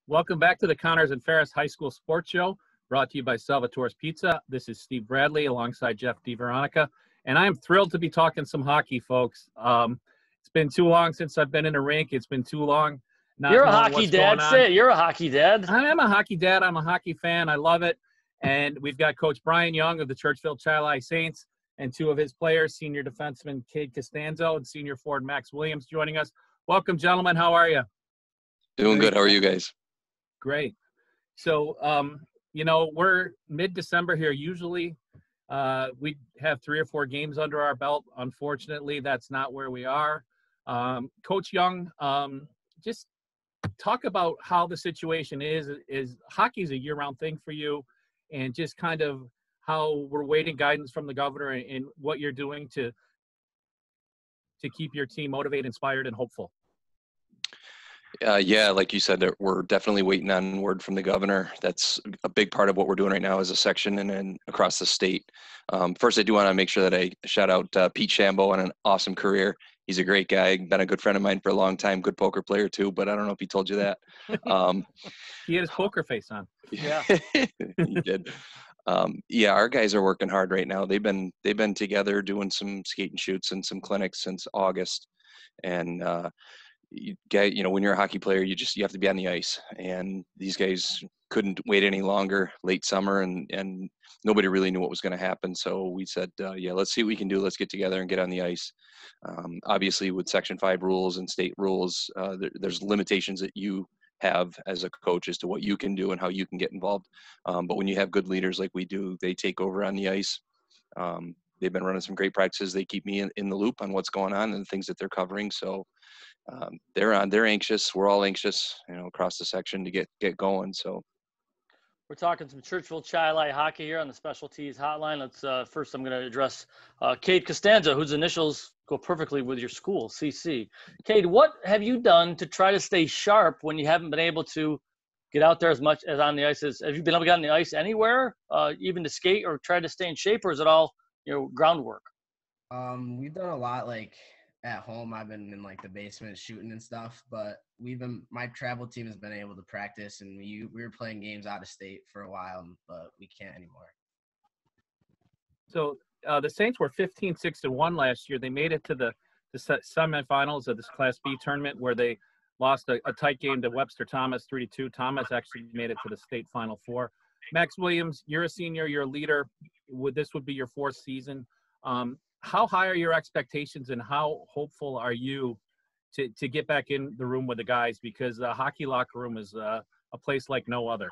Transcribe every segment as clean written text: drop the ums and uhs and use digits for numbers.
Welcome back to the Connors and Ferris High School Sports Show, brought to you by Salvatore's Pizza. This is Steve Bradley alongside Jeff DeVeronica, and I am thrilled to be talking some hockey, folks. It's been too long since I've been in a rink. It's been too long not You're a knowing hockey what's dad. going on. Say it. You're a hockey dad. I am a hockey dad. I'm a hockey fan. I love it. And we've got Coach Brian Young of the Churchville-Chili Saints and two of his players, senior defenseman Cade Costanzo and senior forward Max Williams, joining us. Welcome, gentlemen. How are you? Doing good. How are you guys? Great. So, we're mid-December here. Usually we have 3 or 4 games under our belt. Unfortunately, that's not where we are. Coach Young, just talk about how the situation is hockey is a year-round thing for you, and just kind of how we're waiting guidance from the governor and what you're doing to keep your team motivated, inspired, and hopeful. Yeah, like you said, we're definitely waiting on word from the governor. That's a big part of what we're doing right now as a section and then across the state. First, I do want to make sure that I shout out Pete Shambo on an awesome career. He's a great guy, been a good friend of mine for a long time, good poker player too, but I don't know if he told you that. He had his poker face on. Yeah. He did. Yeah, our guys are working hard right now. They've been together doing some skate and shoots and some clinics since August. And when you're a hockey player, you have to be on the ice, and these guys couldn't wait any longer. Late summer, and nobody really knew what was going to happen. So we said, let's see what we can do. Let's get together and get on the ice. Obviously, with Section 5 rules and state rules, there's limitations that you have as a coach as to what you can do and how you can get involved. But when you have good leaders like we do, they take over on the ice. They've been running some great practices. They keep me in the loop on what's going on and the things that they're covering. So they're anxious. We're all anxious, across the section to get going. So We're talking some Churchville-Chili hockey here on the Specialties Hotline. Let's first, I'm going to address Cade Costanzo, whose initials go perfectly with your school, CC. Cade, what have you done to try to stay sharp when you haven't been able to get out there as much as on the ice? Have you been able to get on the ice anywhere, even to skate or try to stay in shape, or is it all groundwork? We've done a lot, like at home. I've been in like the basement shooting and stuff, but my travel team has been able to practice, and we were playing games out of state for a while, but we can't anymore. So the Saints were 15-6-1 last year. They made it to the semifinals of this Class B tournament, where they lost a tight game to Webster Thomas 3-2. Thomas actually made it to the state Final Four. Max Williams, you're a senior, you're a leader. This would be your 4th season. How high are your expectations, and how hopeful are you to get back in the room with the guys? Because the hockey locker room is a place like no other.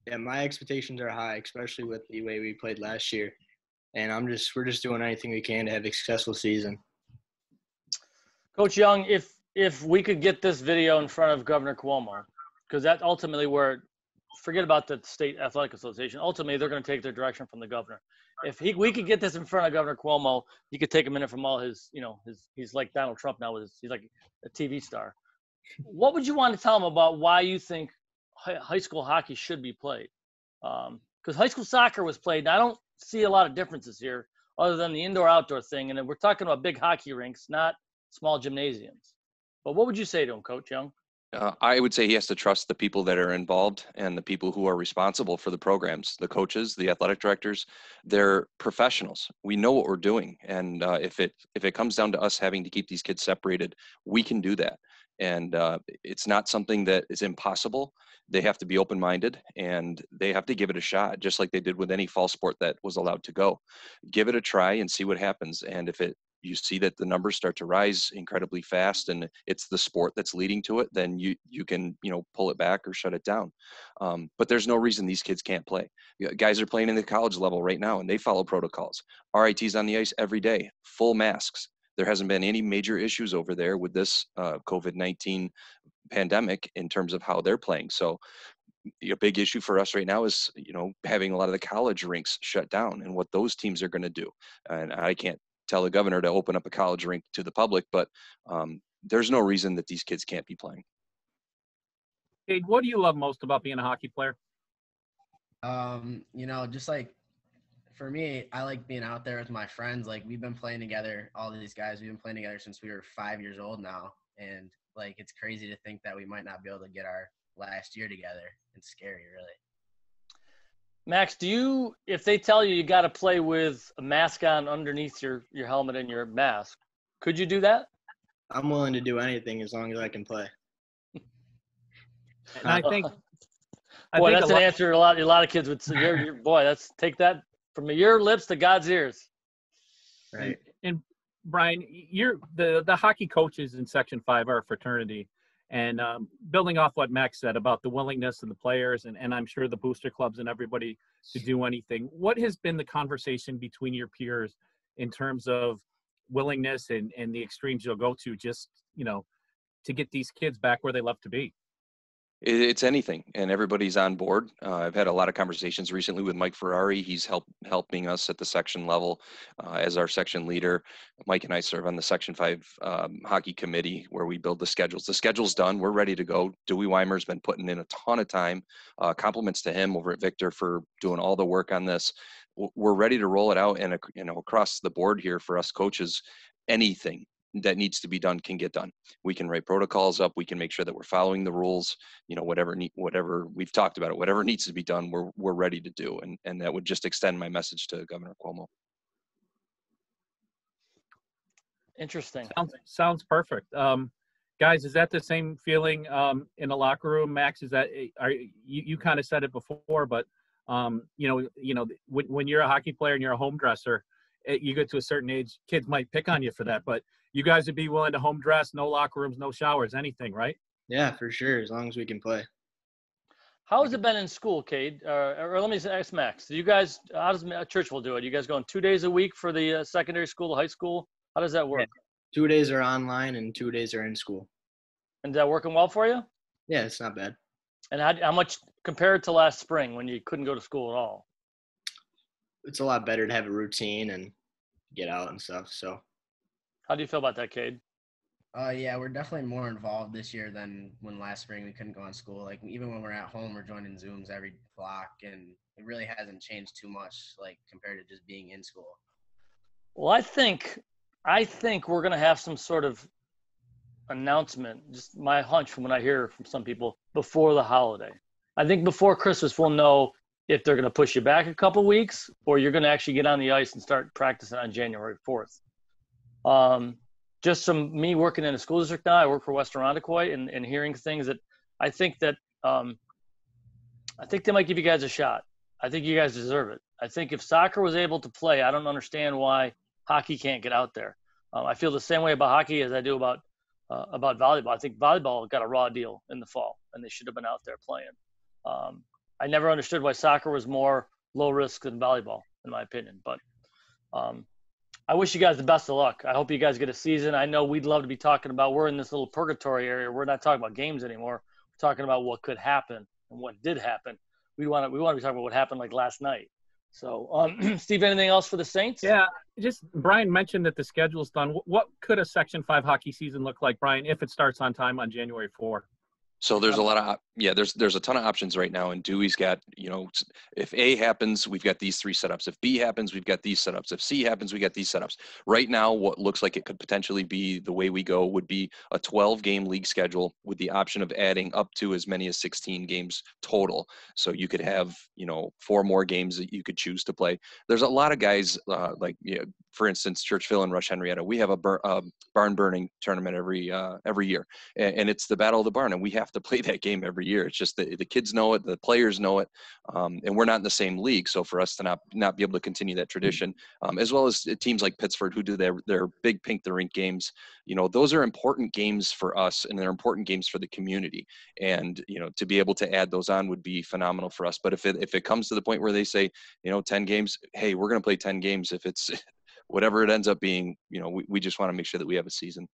Yeah, my expectations are high, especially with the way we played last year. And we're just doing anything we can to have a successful season. Coach Young, if we could get this video in front of Governor Cuomo, because that's ultimately where, forget about the State Athletic Association, ultimately they're going to take their direction from the governor. If we could get this in front of Governor Cuomo, he could take a minute from all his, he's like Donald Trump now. He's like a TV star. What would you want to tell him about why you think high school hockey should be played? Because high school soccer was played, and I don't see a lot of differences here other than the indoor-outdoor thing. And we're talking about big hockey rinks, not small gymnasiums. But what would you say to him, Coach Young? I would say he has to trust the people that are involved and the people who are responsible for the programs, the coaches, the athletic directors. They're professionals. We know what we're doing. And if it comes down to us having to keep these kids separated, we can do that. And it's not something that is impossible. They have to be open-minded, and they have to give it a shot, just like they did with any fall sport that was allowed to go. Give it a try and see what happens. And if you see that the numbers start to rise incredibly fast and it's the sport that's leading to it, then you can, pull it back or shut it down. But there's no reason these kids can't play. Guys are playing in the college level right now, and they follow protocols. RIT's on the ice every day, full masks. There hasn't been any major issues over there with this COVID-19 pandemic in terms of how they're playing. So a big issue for us right now is, having a lot of the college rinks shut down and what those teams are going to do. And I can't tell the governor to open up a college rink to the public, but there's no reason that these kids can't be playing. Cade, what do you love most about being a hockey player? Just like for me, I like being out there with my friends. Like, we've been playing together, all these guys, we've been playing together since we were 5 years old now. And like, it's crazy to think that we might not be able to get our last year together. It's scary, really. Max, if they tell you got to play with a mask on underneath your helmet and your mask, could you do that? I'm willing to do anything as long as I can play. And I think that's an answer a lot of kids would say. Boy, take that from your lips to God's ears. Right. And Brian, you're the hockey coaches in Section 5 are a fraternity. And building off what Max said about the willingness of the players and I'm sure the booster clubs and everybody to do anything, what has been the conversation between your peers in terms of willingness and the extremes you'll go to just, to get these kids back where they love to be? It's anything, and everybody's on board. I've had a lot of conversations recently with Mike Ferrari. He's helping us at the section level as our section leader. Mike and I serve on the Section 5 hockey committee where we build the schedules. The schedule's done. We're ready to go. Dewey Weimer's been putting in a ton of time. Compliments to him over at Victor for doing all the work on this. We're ready to roll it out, and across the board here for us coaches, anything that needs to be done can get done. We can write protocols up. We can make sure that we're following the rules. Whatever we've talked about it, whatever needs to be done, we're ready to do. And that would just extend my message to Governor Cuomo. Interesting. Sounds perfect. Guys, is that the same feeling in the locker room? Max, you kind of said it before, but when you're a hockey player and you're a home dresser, you get to a certain age, kids might pick on you for that, but you guys would be willing to home dress, no locker rooms, no showers, anything, right? Yeah, for sure, as long as we can play. How has it been in school, Cade? Or let me ask Max. How does Churchville do it? You guys going 2 days a week for the secondary school, high school? How does that work? Yeah. 2 days are online and 2 days are in school. And is that working well for you? Yeah, it's not bad. And how much compared to last spring when you couldn't go to school at all? It's a lot better to have a routine and get out and stuff. So, how do you feel about that, Cade? Yeah, we're definitely more involved this year than when last spring we couldn't go on school. Like even when we're at home, we're joining Zooms every block, and it really hasn't changed too much, like compared to just being in school. Well, I think we're gonna have some sort of announcement. Just my hunch from when I hear from some people before the holiday. I think before Christmas we'll know if they're going to push you back a couple weeks or you're going to actually get on the ice and start practicing on January 4th. Just from me working in a school district now, I work for Western Irondequoit and hearing things that I think they might give you guys a shot. I think you guys deserve it. I think if soccer was able to play, I don't understand why hockey can't get out there. I feel the same way about hockey as I do about volleyball. I think volleyball got a raw deal in the fall and they should have been out there playing. I never understood why soccer was more low risk than volleyball, in my opinion. But I wish you guys the best of luck. I hope you guys get a season. I know we'd love to be talking about, we're in this little purgatory area. We're not talking about games anymore. We're talking about what could happen and what did happen. We want to be talking about what happened like last night. So, Steve, anything else for the Saints? Yeah, just Brian mentioned that the schedule's done. What could a Section 5 hockey season look like, Brian, if it starts on time on January 4th? So there's a lot of, there's a ton of options right now. And Dewey's got, if A happens, we've got these 3 setups. If B happens, we've got these setups. If C happens, we got these setups. Right now, what looks like it could potentially be the way we go would be a 12-game league schedule with the option of adding up to as many as 16 games total. So you could have, 4 more games that you could choose to play. There's a lot of guys for instance, Churchville and Rush Henrietta, we have a barn burning tournament every year. And it's the Battle of the Barn, and we have to play that game every year. It's just the kids know it, the players know it, and we're not in the same league. So for us to not be able to continue that tradition, as well as teams like Pittsford who do their big Pink the Rink games, those are important games for us, and they're important games for the community. And to be able to add those on would be phenomenal for us. But if it comes to the point where they say 10 games, hey, we're going to play 10 games. If it's whatever it ends up being, we just want to make sure that we have a season.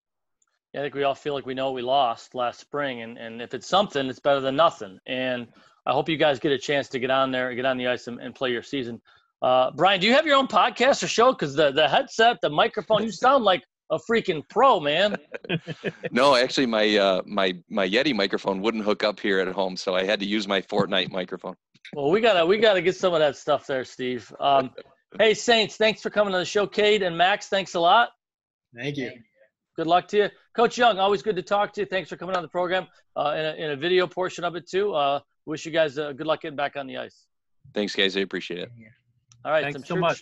Yeah, I think we all feel like we know what we lost last spring, and if it's something, it's better than nothing. And I hope you guys get a chance to get on the ice and play your season. Brian, do you have your own podcast or show? Because the headset, the microphone, you sound like a freaking pro, man. No, actually, my Yeti microphone wouldn't hook up here at home, so I had to use my Fortnite microphone. Well, we gotta get some of that stuff there, Steve. Hey, Saints, thanks for coming on the show. Cade and Max, thanks a lot. Thank you. Good luck to you. Coach Young, always good to talk to you. Thanks for coming on the program in a video portion of it too. Wish you guys good luck getting back on the ice. Thanks, guys. I appreciate it. All right. Thanks so much.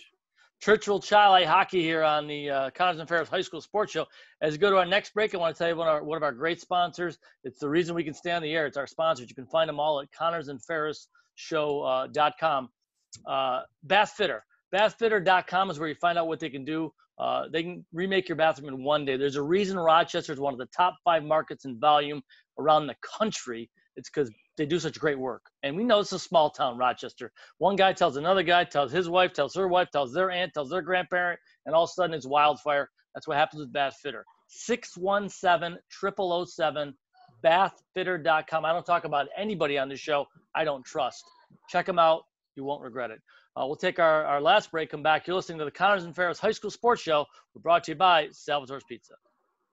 Churchville-Chili hockey here on the Connors and Ferris High School Sports Show. As we go to our next break, I want to tell you one of our great sponsors. It's the reason we can stay on the air. It's our sponsors. You can find them all at connorsandferrisshow.com. Bath Fitter. Bathfitter.com is where you find out what they can do. They can remake your bathroom in one day. There's a reason Rochester is one of the top 5 markets in volume around the country. It's because they do such great work. And we know it's a small town, Rochester. One guy tells another guy, tells his wife, tells her wife, tells their aunt, tells their grandparent, and all of a sudden it's wildfire. That's what happens with Bath Fitter. 617-0007, bathfitter.com. I don't talk about anybody on this show I don't trust. Check them out. You won't regret it. We'll take our last break, come back. You're listening to the Connors and Ferris High School Sports Show. We're brought to you by Salvatore's Pizza.